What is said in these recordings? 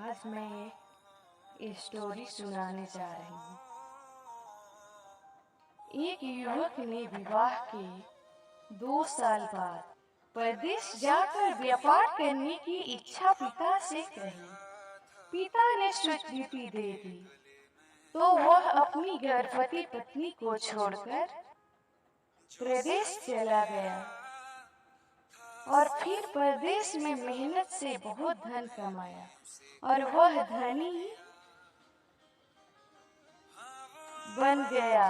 आज मैं एक स्टोरी सुनाने जा रही हूँ। एक युवक ने विवाह के 2 साल बाद परदेश जाकर व्यापार करने की इच्छा पिता से कही। पिता ने स्वीकृति दे दी तो वह अपनी गर्भवती पत्नी को छोड़कर प्रदेश चला गया और फिर परदेश में मेहनत से बहुत धन कमाया और वह धनी बन गया।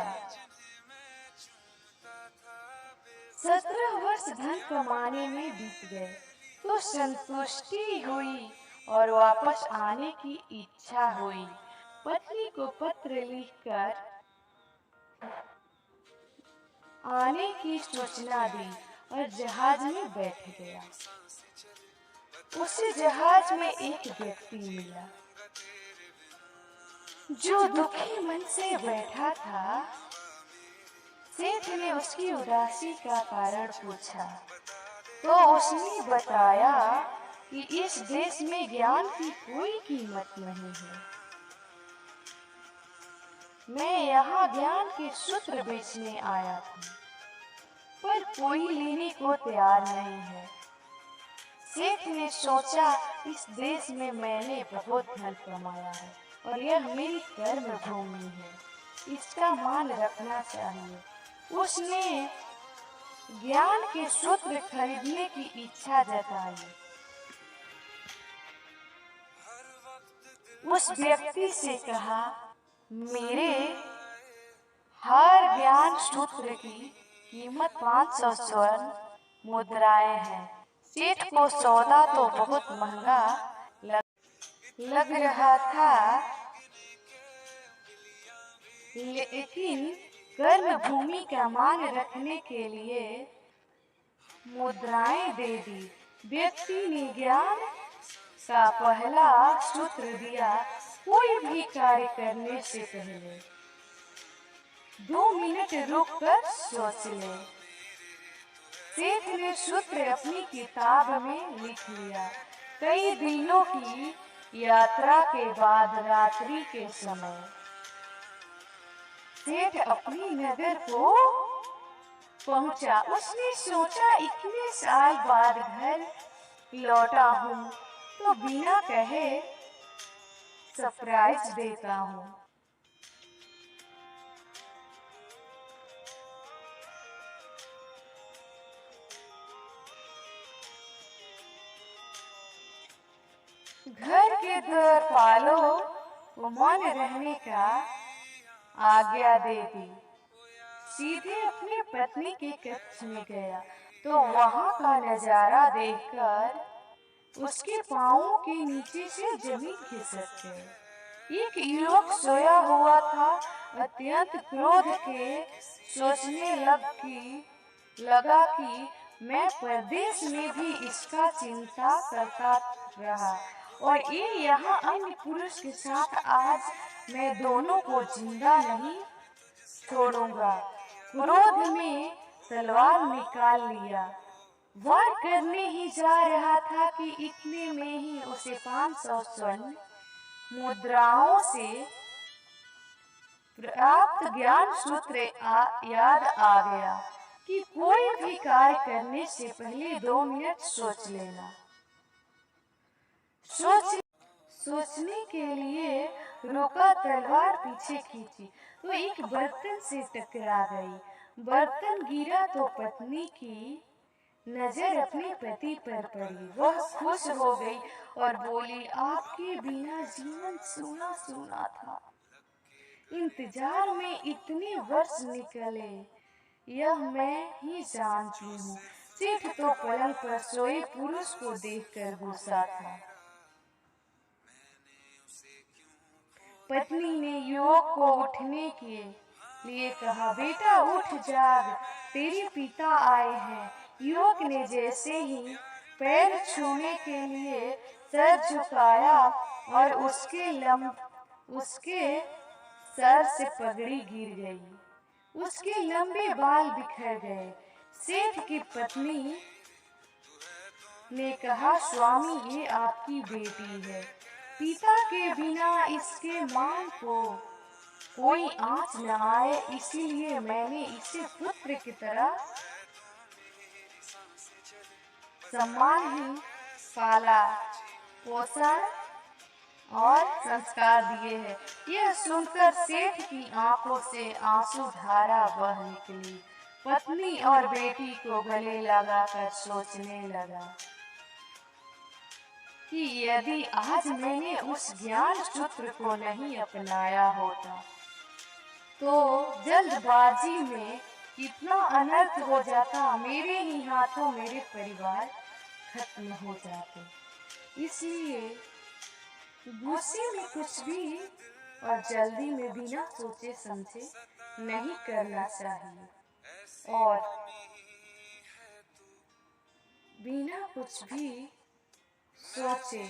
17 वर्ष धन कमाने में बीत गए तो संतुष्टि हुई और वापस आने की इच्छा हुई। पत्नी को पत्र लिखकर आने की सूचना दी और जहाज में बैठ गया। उसे जहाज में एक व्यक्ति मिला जो दुखी मन से बैठा था। सेठ ने उसकी उदासी का कारण पूछा तो उसने बताया कि इस देश में ज्ञान की कोई कीमत नहीं है। मैं यहाँ ज्ञान के सूत्र बेचने आया था पर कोई लेने को तैयार नहीं है। सेठ ने सोचा इस देश में मैंने बहुत धन कमाया है और यह मेरी कर्म भूमि है, इसका मान रखना चाहिए। उसने ज्ञान के सूत्र खरीदने की इच्छा जताई। उस व्यक्ति से कहा, मेरे हर ज्ञान सूत्र की कीमत 500 स्वर्ण मुद्राएं हैं। सेठ को सौदा तो बहुत महंगा लग रहा था, लेकिन कर्म भूमि का मान रखने के लिए मुद्राएं दे दी। व्यक्ति ने ज्ञान का पहला सूत्र दिया, कोई भी कार्य करने से पहले 2 मिनट रुककर सोच ले। सेठ ने सूत्र अपनी किताब में लिख लिया। कई दिनों की यात्रा के बाद रात्रि के समय सेठ अपनी नगर को पहुंचा। उसने सोचा इतने साल बाद घर लौटा हूँ तो बिना कहे सरप्राइज देता हूँ। घर के द्वारपालों को मौन रहने का आज्ञा दे दी। सीधे अपनी पत्नी के कक्ष में गया तो वहां का नजारा देखकर उसके पांवों के नीचे से जमीन खिसक गई। एक युवक सोया हुआ था, अत्यंत क्रोध के सोचने लगा कि मैं परदेश में भी इसका चिंता करता रहा और ये यहाँ अन्य पुरुष के साथ आज मैं दोनों को जिंदा नहीं छोड़ूंगा। क्रोध में तलवार निकाल लिया। वार करने ही जा रहा था कि इतने में ही उसे 500 स्वर्ण मुद्राओं से प्राप्त ज्ञान सूत्र याद आ गया कि कोई भी कार्य करने से पहले 2 मिनट सोच लेना। सोचने के लिए रोका, तलवार पीछे खींची तो एक बर्तन से टकरा गई। बर्तन गिरा तो पत्नी की नजर अपने पति पर पड़ी। वह खुश हो गई और बोली, आपके बिना जीवन सूना सूना था। इंतजार में इतने वर्ष निकले यह मैं ही जानती हूँ। सेठ तो पलंग पर सोए पुरुष को देखकर गुस्सा था। पत्नी ने युवक को उठने के लिए कहा, बेटा उठ जाग, तेरे पिता आए हैं। युवक ने जैसे ही पैर छूने के लिए सर झुकाया और उसके सर से पगड़ी गिर गई। उसके लंबे बाल बिखर गए। सेठ की पत्नी ने कहा, स्वामी ये आपकी बेटी है। पिता के बिना इसके मान को कोई आँच न आए, इसीलिए मैंने इसे पुत्र की तरह सम्मानहीन पाला, पोषण और संस्कार दिए हैं। यह सुनकर सेठ की आंखों से आंसू धारा बह निकली। पत्नी और बेटी को गले लगाकर सोचने लगा कि यदि आज मैंने उस ज्ञान सूत्र को नहीं अपनाया होता तो जल्दबाजी में कितना अनर्थ हो जाता, मेरे ही हाथों मेरे परिवार खत्म हो जाते। इसलिए गुस्से में कुछ भी और जल्दी में बिना सोचे समझे नहीं करना चाहिए, और बिना कुछ भी सोचे